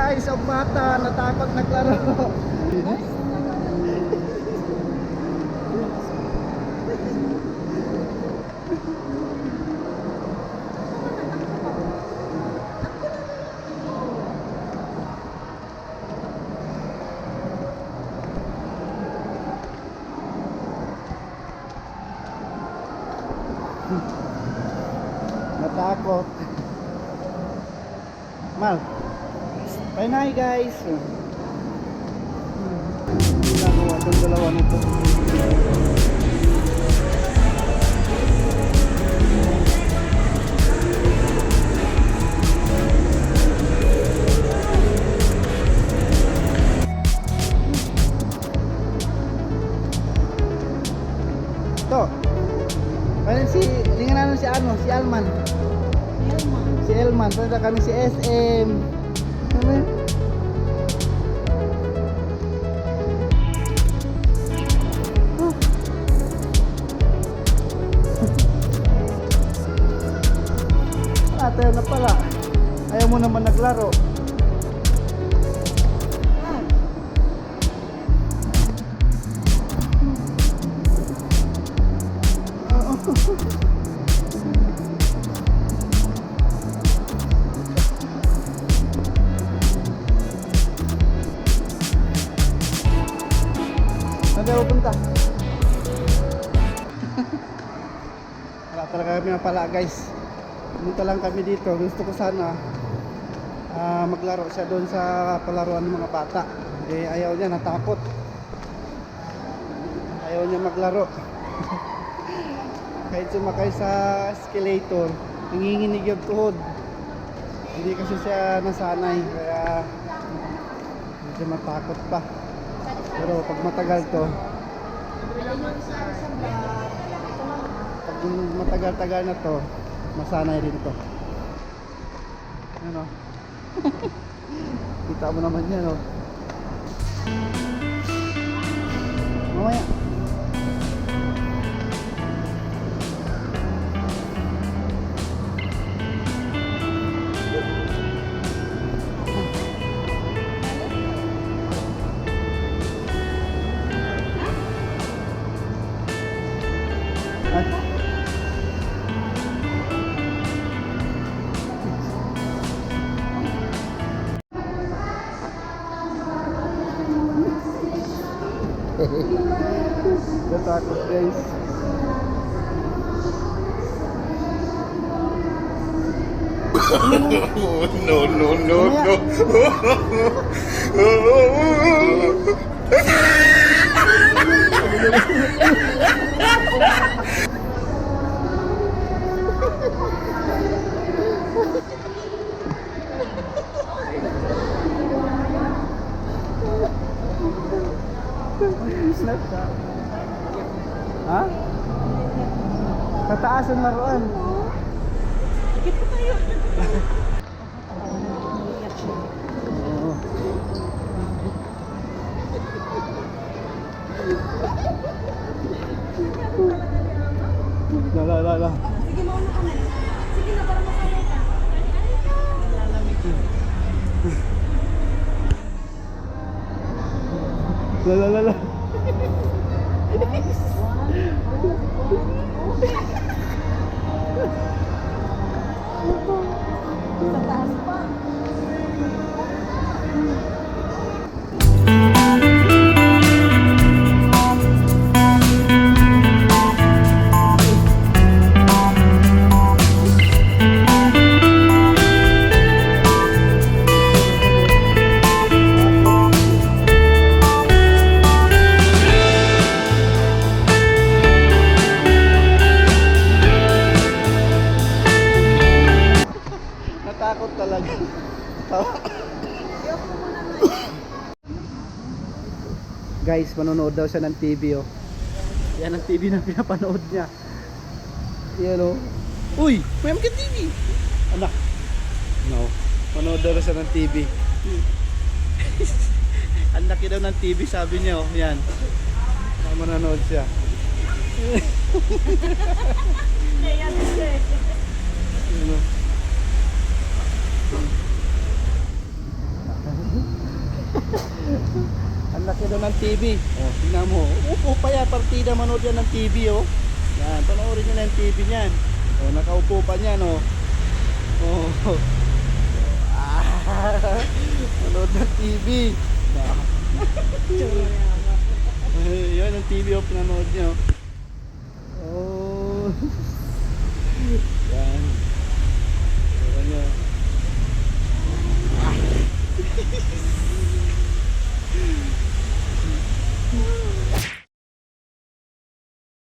guys, ang bata natakot naglaro. Natakot. Mal. Bye na guys. Nagawa itong dalawa nito. Ito. Ayun si, tingnan natin si ano, si Alman. Si Elman, punta kami si SM. Ano? Tayo na pala. Ayaw mo naman naglaro. Saan tayo pupunta? Wala talaga kami pala guys. Pumunta lang kami dito. Gusto ko sana maglaro siya doon sa palaruan ng mga bata. Eh ayaw niya, natakot. Ayaw niya maglaro. Kahit sumakay sa escalator, nanginginig yung tuhod. Hindi kasi siya nasanay, kaya medyo matakot pa. Pero pag matagal to, pag matagal-tagal na to, masanay din to. Ano? Kita mo naman yan, oh. Mamaya. Natakot guys. No, no, no, no. Ha? Kataas ang laruan. Dito tayo. Oo. La. Sige, mauna ka na. Sige na, para makaya ka. Lalamig yun. La. Sa taas pa. Natakot talaga. Guys, manonood daw siya ng TV, oh. Yan ang TV na pinapanood niya. Yan, oh. Uy, may mga TV. Anak. No. Manood daw siya ng TV. Ang laki daw ng TV, sabi niya, oh. Yan. Manonood siya. Kaya siya. Yan, oh. siya daw ng TV. Oh, tingnan mo. Upo pa yan, partida manood yan ng TV, oh. Yan, panoorin niya na yung TV niyan. Oh, nakaupo pa niyan, oh. Oh. Ah, manood ng TV. Ah. Yan ang TV, oh, pinanood niya, oh.